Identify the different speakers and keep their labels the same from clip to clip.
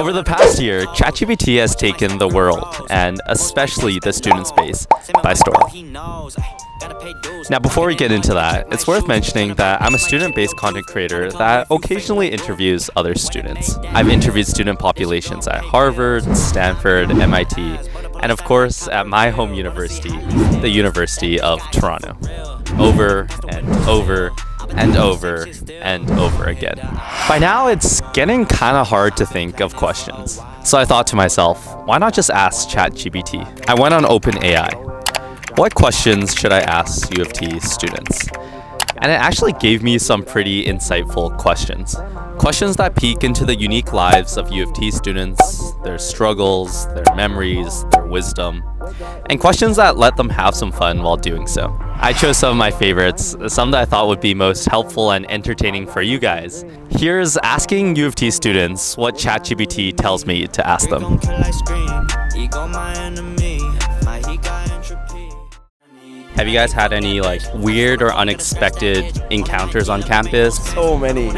Speaker 1: Over the past year, ChatGPT has taken the world, and especially the student space, by storm. Now, before we get into that, it's worth mentioning that I'm a student-based content creator that occasionally interviews other students. I've interviewed student populations at Harvard, Stanford, MIT, and of course at my home university, the University of Toronto. Over and over and over and over again. By now, it's getting kind of hard to think of questions. So I thought to myself, why not just ask ChatGPT? I went on OpenAI. What questions should I ask UofT students? And it actually gave me some pretty insightful questions. Questions that peek into the unique lives of UofT students, their struggles, their memories, their wisdom, and questions that let them have some fun while doing so. I chose some of my favorites, some that I thought would be most helpful and entertaining for you guys. Here's asking UofT students what ChatGPT tells me to ask them. Have you guys had any weird or unexpected encounters on campus?
Speaker 2: So many.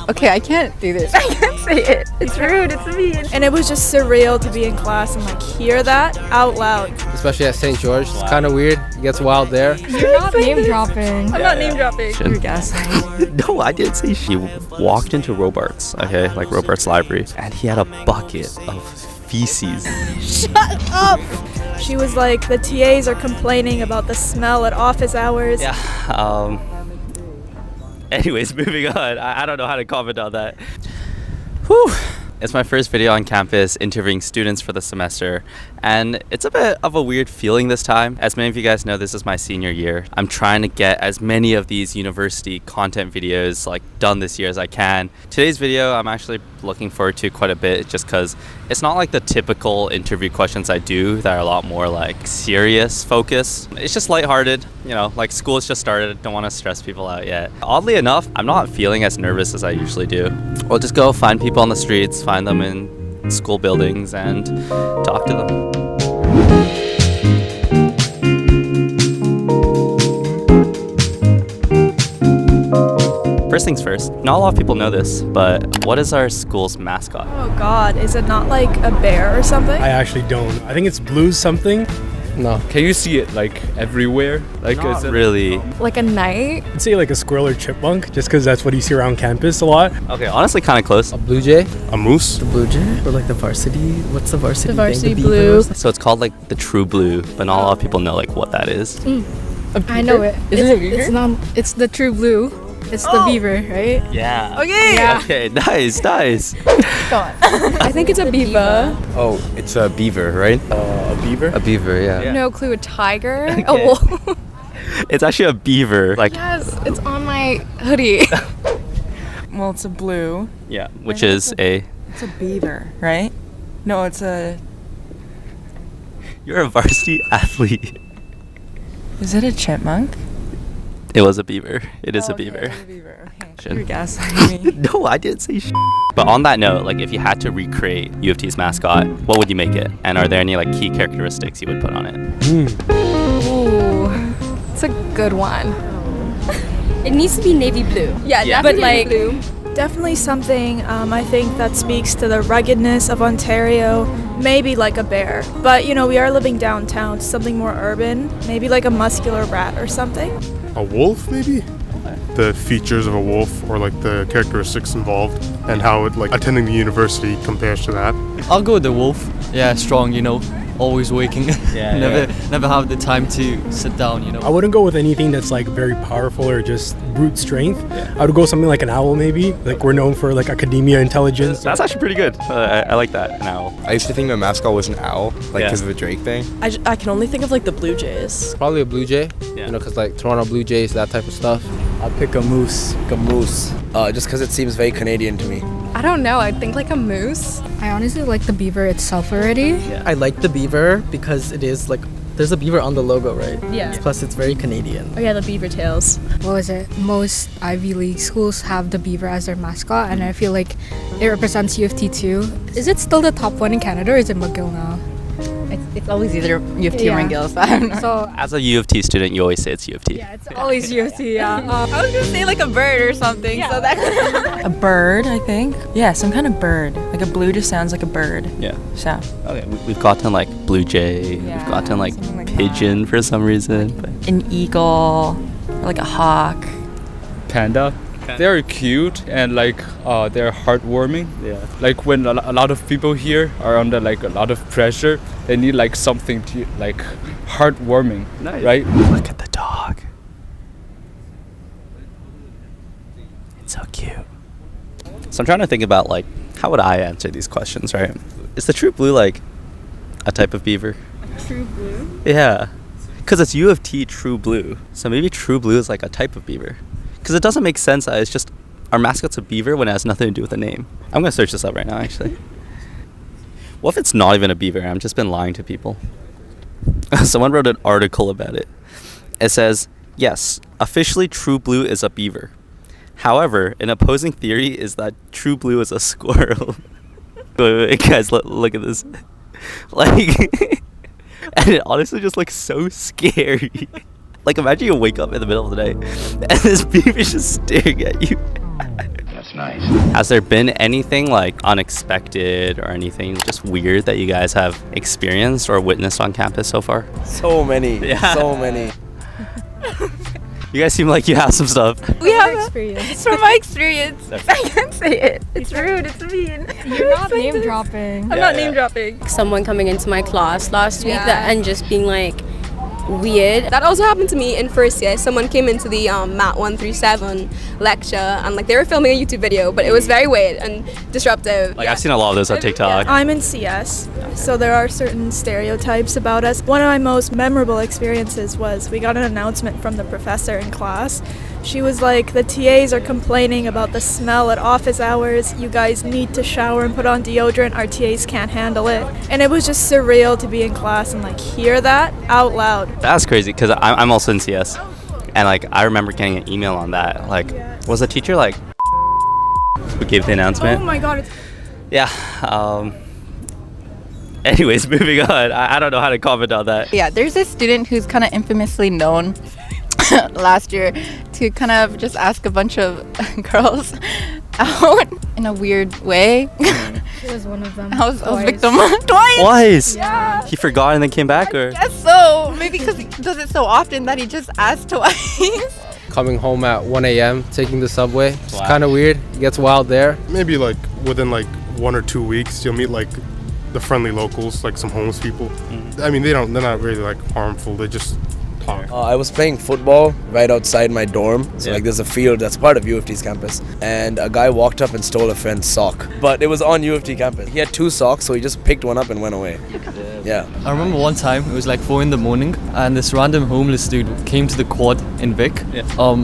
Speaker 3: Okay, I can't do this. I can't say it. It's rude, it's mean. And it was just surreal to be in class and hear that out loud.
Speaker 2: Especially at St. George. It's kind of weird. It gets wild there.
Speaker 3: You're not name dropping. I'm not name dropping.
Speaker 1: You're
Speaker 3: guessing.
Speaker 1: No, I didn't say she walked into Robarts, okay, Robarts Library, and he had a bucket of feces.
Speaker 3: Shut up! She was like, the TAs are complaining about the smell at office hours.
Speaker 1: Yeah, anyways, moving on. I don't know how to comment on that. Whew. It's my first video on campus interviewing students for the semester, and it's a bit of a weird feeling this time. As many of you guys know, this is my senior year. I'm trying to get as many of these university content videos done this year as I can. Today's video I'm actually looking forward to quite a bit, just because it's not like the typical interview questions I do that are a lot more serious focus. It's just lighthearted, school's just started, don't want to stress people out yet. Oddly enough, I'm not feeling as nervous as I usually do. We'll just go find people on the streets, find them in school buildings, and talk to them. First things first, not a lot of people know this, but what is our school's mascot?
Speaker 3: Oh god, is it not a bear or something?
Speaker 4: I actually don't. I think it's blue something.
Speaker 2: No.
Speaker 5: Can you see it everywhere?
Speaker 1: Not really.
Speaker 3: Like a knight?
Speaker 4: I'd say a squirrel or chipmunk, just because that's what you see around campus a lot.
Speaker 1: Okay, honestly kind of close.
Speaker 2: A blue jay?
Speaker 6: A moose?
Speaker 7: The blue jay? Or the varsity? What's the varsity
Speaker 3: The varsity
Speaker 7: thing?
Speaker 3: blue.
Speaker 1: So it's called the true blue, but not a lot of people know what that is.
Speaker 3: I know it.
Speaker 7: Is it a beaver?
Speaker 3: It's the true blue. It's the beaver, right?
Speaker 1: Yeah.
Speaker 3: Okay. Yeah.
Speaker 1: Okay, nice.
Speaker 3: Go on. I think it's a beaver.
Speaker 6: Oh, it's a beaver, right?
Speaker 4: A beaver?
Speaker 6: A beaver, yeah.
Speaker 3: No clue. A tiger.
Speaker 1: Okay.
Speaker 3: A wolf.
Speaker 1: It's actually a beaver.
Speaker 3: Yes, it's on my hoodie.
Speaker 8: Well, it's a blue.
Speaker 1: Yeah, which is a...
Speaker 8: It's a beaver, right? No, it's a...
Speaker 1: You're a varsity athlete.
Speaker 8: Is it a chipmunk?
Speaker 1: It was a beaver. It is a beaver.
Speaker 8: It's a beaver. Okay.
Speaker 1: Shit.
Speaker 8: You're guessing me.
Speaker 1: No, I didn't say But on that note, if you had to recreate UofT's mascot, what would you make it? And are there any key characteristics you would put on it?
Speaker 3: Ooh, it's a good one.
Speaker 9: It needs to be navy blue.
Speaker 3: Yeah,
Speaker 9: definitely
Speaker 3: blue. Definitely something I think that speaks to the ruggedness of Ontario. Maybe a bear. But we are living downtown, something more urban. Maybe a muscular rat or something.
Speaker 6: A wolf, maybe? The features of a wolf, or the characteristics involved, and how it attending the university compares to that.
Speaker 7: I'll go with the wolf. Yeah, strong, always waking.
Speaker 1: Yeah,
Speaker 7: never have the time to sit down,
Speaker 4: I wouldn't go with anything that's very powerful or just brute strength.
Speaker 1: Yeah.
Speaker 4: I would go something like an owl maybe. We're known for academia intelligence.
Speaker 1: That's actually pretty good. I like that, an owl.
Speaker 5: I used to think my mascot was an owl, because
Speaker 1: Yeah.
Speaker 5: of the Drake thing.
Speaker 9: I can only think of the Blue Jays.
Speaker 2: Probably a blue jay.
Speaker 1: Yeah.
Speaker 2: Because Toronto Blue Jays, that type of stuff.
Speaker 7: I'll pick a moose. Just because it seems very Canadian to me.
Speaker 3: I don't know. I think a moose.
Speaker 10: I honestly like the beaver itself already.
Speaker 7: I like the beaver because it is there's a beaver on the logo, right?
Speaker 9: Yeah.
Speaker 7: Plus it's very Canadian.
Speaker 9: Oh yeah, the beaver tails.
Speaker 10: What was it? Most Ivy League schools have the beaver as their mascot, and I feel it represents UofT too. Is it still the top one in Canada, or is it McGill now?
Speaker 11: It's always either UofT or McGill, so I don't know.
Speaker 10: So
Speaker 1: As a U of T student, you always say it's U of T.
Speaker 10: yeah, it's always UofT. Yeah.
Speaker 11: I was gonna say like a bird or something. So that.
Speaker 8: A bird, I think. Yeah, some kind of bird. Like a blue just sounds like a bird.
Speaker 1: Yeah.
Speaker 8: So.
Speaker 1: Okay, we've gotten like blue jay,
Speaker 8: Yeah,
Speaker 1: we've gotten like
Speaker 8: something like
Speaker 1: pigeon for some reason. But
Speaker 8: An eagle, or like a hawk.
Speaker 5: Panda. They're cute and like they're heartwarming.
Speaker 1: yeah.
Speaker 5: Like when a lot of people here are under like a lot of pressure, they need like something to like heartwarming,
Speaker 1: Nice.
Speaker 5: right?
Speaker 1: Look at the dog. It's so cute. So I'm trying to think about like how would I answer these questions, right? Is the true blue like a type of beaver?
Speaker 3: True blue?
Speaker 1: Yeah. Because it's U of T true blue. So maybe true blue is like a type of beaver. Because it doesn't make sense that it's just our mascot's a beaver when it has nothing to do with the name. I'm going to search this up right now, actually. What if it's not even a beaver and I've just been lying to people? Someone wrote an article about it. It says, yes, officially true blue is a beaver. However, an opposing theory is that true blue is a squirrel. wait, guys, look at this. Like, and it honestly just looks so scary. Like, imagine you wake up in the middle of the day and this beaver's just staring at you.
Speaker 12: That's nice.
Speaker 1: Has there been anything like unexpected or anything just weird that you guys have experienced or witnessed on campus so far?
Speaker 7: So many.
Speaker 1: Yeah.
Speaker 7: So many.
Speaker 1: You guys seem like you have some stuff.
Speaker 11: We have
Speaker 10: experience.
Speaker 11: It's from my experience. I can't say it. It's rude. It's mean.
Speaker 10: You're not name dropping.
Speaker 11: I'm not name dropping.
Speaker 9: Someone coming into my class last week
Speaker 11: Yeah.
Speaker 9: and just being like weird.
Speaker 13: That also happened to me in first year. Someone came into the Mat 137 lecture and like they were filming a YouTube video, but it was very weird and disruptive.
Speaker 1: Like, I've seen a lot of those on TikTok.
Speaker 3: I'm in CS, so there are certain stereotypes about us. One of my most memorable experiences was we got an announcement from the professor in class. She was like, the TAs are complaining about the smell at office hours. You guys need to shower and put on deodorant. Our TAs can't handle it. And it was just surreal to be in class and like hear that out loud.
Speaker 1: That's crazy because I'm also in CS. And like, I remember getting an email on that. Like, was the teacher like who gave the announcement?
Speaker 3: Oh my god.
Speaker 1: Yeah. Anyways, moving on. I don't know how to comment on that.
Speaker 11: Yeah, there's this student who's kind of infamously known last year to kind of just ask a bunch of girls out in a weird way.
Speaker 10: She was one of them.
Speaker 11: I was
Speaker 10: Twice.
Speaker 11: victim twice.
Speaker 1: Twice?
Speaker 11: Yeah.
Speaker 1: He forgot and then came back, or?
Speaker 11: Guess so. Maybe because he does it so often that he just asked twice.
Speaker 2: Coming home at 1 a.m., taking the subway. It's
Speaker 1: Wow.
Speaker 2: kind of weird. It gets wild there.
Speaker 6: Maybe like within like 1 or 2 weeks, you'll meet like the friendly locals, like some homeless people. I mean, they're not really like harmful. They just talk.
Speaker 7: I was playing football right outside my dorm. So
Speaker 1: Yeah.
Speaker 7: like there's a field that's part of UofT's campus. And a guy walked up and stole a friend's sock. But it was on UofT campus. He had 2 socks, so he just picked one up and went away. Yeah.
Speaker 14: I remember one time, it was like 4 in the morning, and this random homeless dude came to the quad in Vic.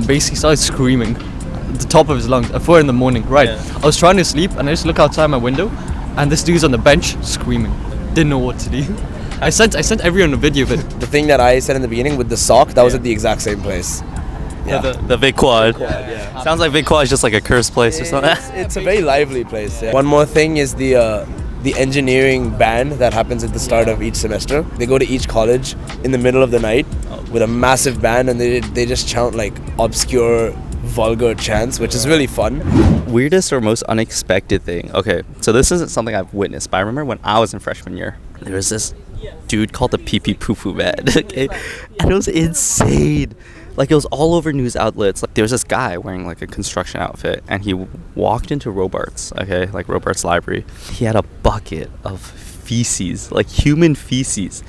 Speaker 14: Basically started screaming at the top of his lungs at 4 in the morning, right?
Speaker 1: Yeah.
Speaker 14: I was trying to sleep, and I just look outside my window, and this dude's on the bench screaming. Didn't know what to do. I sent everyone a video of it.
Speaker 7: The thing that I said in the beginning with the sock, that was at the exact same place. Yeah.
Speaker 1: The Big Quad.
Speaker 7: Yeah.
Speaker 1: Sounds like Big Quad is just like a cursed place or something.
Speaker 7: It's a very lively place. Yeah. One more thing is the engineering band that happens at the start of each semester. They go to each college in the middle of the night with a massive band, and they just chant like obscure, vulgar chants, which is really fun.
Speaker 1: Weirdest or most unexpected thing? Okay, so this isn't something I've witnessed, but I remember when I was in freshman year, there was this dude called the Pee Pee Poo Poo Man, okay? And it was insane. Like, it was all over news outlets. Like, there was this guy wearing like a construction outfit, and he walked into Robarts, okay, like Robarts Library. He had a bucket of feces, like human feces,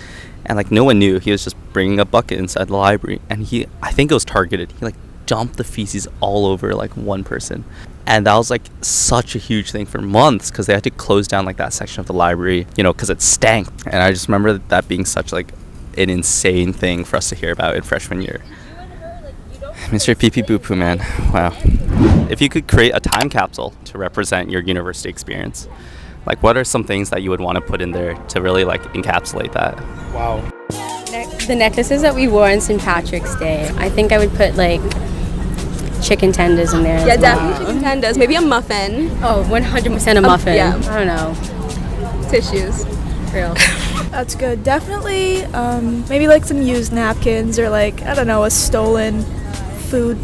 Speaker 1: and like no one knew. He was just bringing a bucket inside the library, and I think it was targeted. He like dumped the feces all over like one person, and that was like such a huge thing for months because they had to close down like that section of the library, you know, because it stank. And I just remember that being such like an insane thing for us to hear about in freshman year. Mr. Pee Pee Boo Poo Man. Wow. If you could create a time capsule to represent your university experience, like what are some things that you would want to put in there to really like encapsulate that?
Speaker 7: Wow.
Speaker 9: The necklaces that we wore on St. Patrick's Day, I think I would put like chicken tenders in there.
Speaker 13: Yeah, definitely chicken tenders. Maybe a muffin.
Speaker 9: Oh, 100% a muffin.
Speaker 13: Yeah.
Speaker 9: I don't know.
Speaker 13: Tissues.
Speaker 9: Real.
Speaker 3: That's good. Definitely maybe like some used napkins or like, I don't know, a stolen food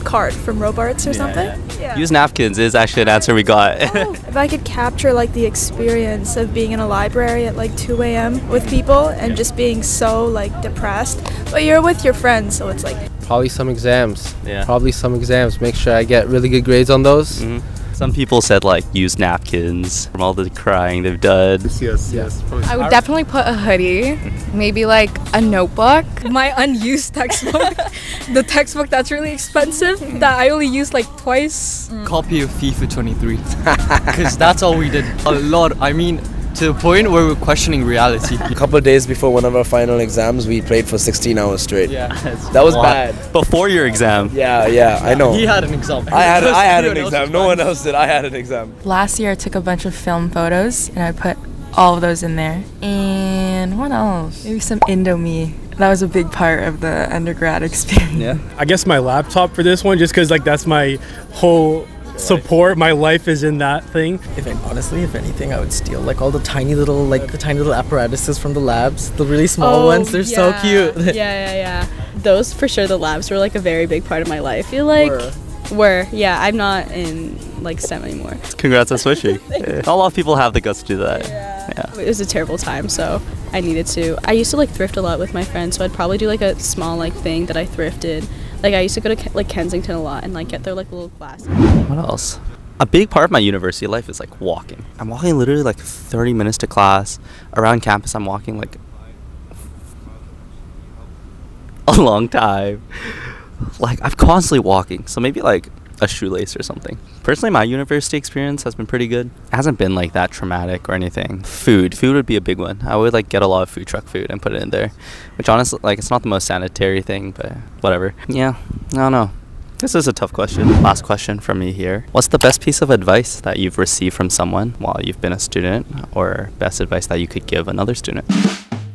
Speaker 3: cart from Robarts or something. Yeah.
Speaker 1: Use napkins is actually an answer we got.
Speaker 3: If I could capture like the experience of being in a library at like 2 a.m. with people and just being so like depressed, but you're with your friends, so it's like
Speaker 2: Probably some exams.
Speaker 1: Yeah.
Speaker 2: Probably some exams. Make sure I get really good grades on those.
Speaker 1: Some people said like use napkins from all the crying they've done.
Speaker 6: Yes.
Speaker 12: I would definitely put a hoodie, maybe like a notebook, my unused textbook, the textbook that's really expensive that I only used like twice.
Speaker 14: Copy of FIFA 23. Because that's all we did. A lot. I mean, to the point where we're questioning reality.
Speaker 7: A couple of days before one of our final exams, we played for 16 hours straight.
Speaker 14: Yeah.
Speaker 7: That was bad.
Speaker 1: Before your exam.
Speaker 7: Yeah, I know.
Speaker 14: He had an exam.
Speaker 7: I had an exam. No one else did. I had an exam.
Speaker 8: Last year I took a bunch of film photos and I put all of those in there. And what else? Maybe some Indomie. That was a big part of the undergrad experience.
Speaker 1: Yeah.
Speaker 4: I guess my laptop for this one, just because like that's my whole support. My life is in that thing.
Speaker 15: Honestly, if anything, I would steal like all the tiny little apparatuses from the labs, the really small ones. They're so cute.
Speaker 16: Yeah. Those for sure. The labs were like a very big part of my life. I feel like I'm not in like STEM anymore.
Speaker 1: Congrats on switching. Not a lot of people have the guts to do that. Yeah.
Speaker 16: It was a terrible time, so I needed to. I used to like thrift a lot with my friends, so I'd probably do like a small like thing that I thrifted. Like I used to go to like Kensington a lot and like get their like little classes.
Speaker 1: What else? A big part of my university life is like walking. I'm walking literally like 30 minutes to class. Around campus I'm walking like a long time. Like I'm constantly walking. So maybe like a shoelace or something. Personally, my university experience has been pretty good. It hasn't been like that traumatic or anything. Food would be a big one. I would like get a lot of food truck food and put it in there, which honestly, like, it's not the most sanitary thing, but whatever. Yeah, I don't know. This is a tough question. Last question from me here. What's the best piece of advice that you've received from someone while you've been a student, or best advice that you could give another student?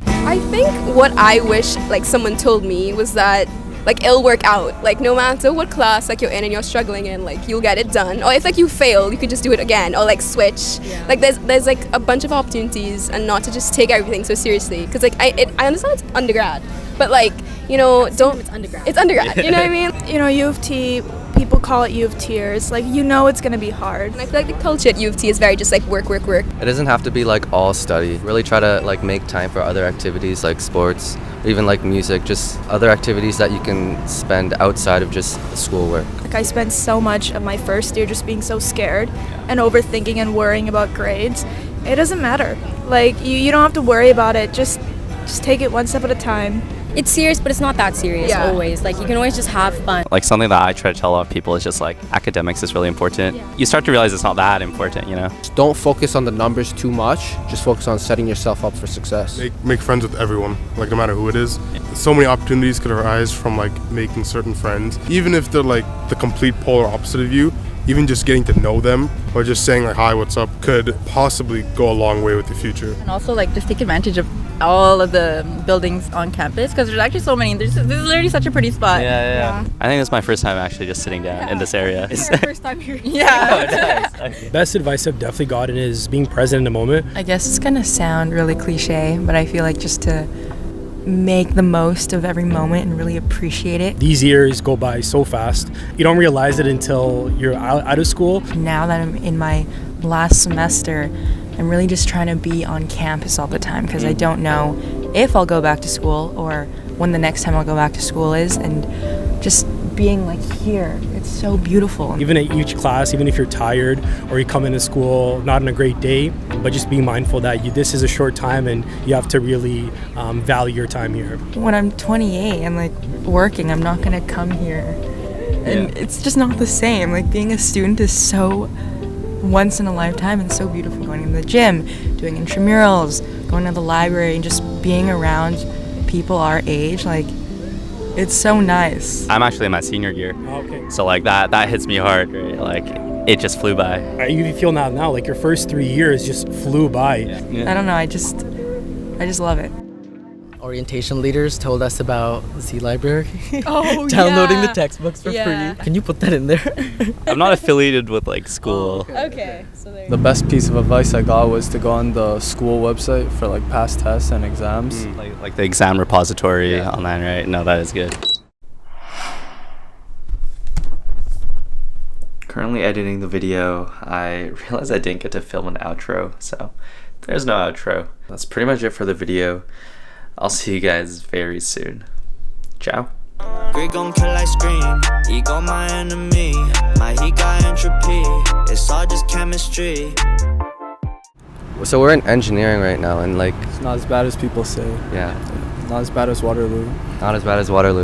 Speaker 13: I think what I wish like someone told me was that like it'll work out. Like no matter what class like you're in and you're struggling in, like you'll get it done. Or if like you fail, you could just do it again or like switch. Yeah. Like there's like a bunch of opportunities, and not to just take everything so seriously. Because like I understand it's undergrad, but like don't. It's undergrad. It's undergrad. You know what I mean?
Speaker 3: U of T. People call it U of Tears. Like it's gonna be hard.
Speaker 13: And I feel like the culture at U of T is very just like work.
Speaker 17: It doesn't have to be like all study. Really try to like make time for other activities like sports, or even like music, just other activities that you can spend outside of just schoolwork.
Speaker 3: Like I spent so much of my first year just being so scared and overthinking and worrying about grades. It doesn't matter. Like you don't have to worry about it. Just take it one step at a time.
Speaker 9: It's serious, but it's not that serious always. Like you can always just have fun.
Speaker 1: Like something that I try to tell a lot of people is just like academics is really important. Yeah. You start to realize it's not that important,
Speaker 2: Just don't focus on the numbers too much. Just focus on setting yourself up for success.
Speaker 6: Make friends with everyone, like no matter who it is. So many opportunities could arise from like making certain friends, even if they're like the complete polar opposite of you. Even just getting to know them or just saying like hi, what's up could possibly go a long way with the future.
Speaker 11: And also like just take advantage of all of the buildings on campus, because there's actually so many. This is literally such a pretty spot.
Speaker 1: Yeah. I think it's my first time actually just sitting down in this area.
Speaker 11: It's your first time here. Yeah.
Speaker 4: Nice. Best advice I've definitely gotten is being present in the moment.
Speaker 8: I guess it's gonna sound really cliche, but I feel like just to make the most of every moment and really appreciate it.
Speaker 4: These years go by so fast. You don't realize it until you're out of school.
Speaker 8: Now that I'm in my last semester, I'm really just trying to be on campus all the time, because I don't know if I'll go back to school or when the next time I'll go back to school is, and just being like here, it's so beautiful.
Speaker 4: Even at each class, even if you're tired or you come into school not on a great day, but just be mindful that this is a short time and you have to really value your time here.
Speaker 8: When I'm 28 and like working, I'm not gonna come here, and it's just not the same. Like being a student is so once in a lifetime and so beautiful. Going to the gym, doing intramurals, going to the library, and just being around people our age, like it's so nice.
Speaker 1: I'm actually in my senior year.
Speaker 4: Okay.
Speaker 1: So like that hits me hard, right? Like it just flew by.
Speaker 4: You feel now like your first 3 years just flew by.
Speaker 8: I don't know, I just love it.
Speaker 15: Orientation leaders told us about Z Library.
Speaker 12: Oh,
Speaker 15: Downloading
Speaker 12: yeah.
Speaker 15: the textbooks for
Speaker 12: Yeah.
Speaker 15: free. Can you put that in there?
Speaker 1: I'm not affiliated with like school.
Speaker 16: Okay, so there.
Speaker 18: The best piece of advice I got was to go on the school website for like past tests and exams.
Speaker 1: Like the exam repository online, right? No, that is good. Currently editing the video. I realized I didn't get to film an outro, so there's no outro. That's pretty much it for the video. I'll see you guys very soon. Ciao.
Speaker 19: Greed gon' kill ice cream. Ego my enemy. My heat got entropy. It's all just chemistry.
Speaker 17: So we're in engineering right now, and like
Speaker 18: It's not as bad as people say.
Speaker 17: yeah,
Speaker 18: Not as bad as Waterloo.
Speaker 17: not as bad as Waterloo.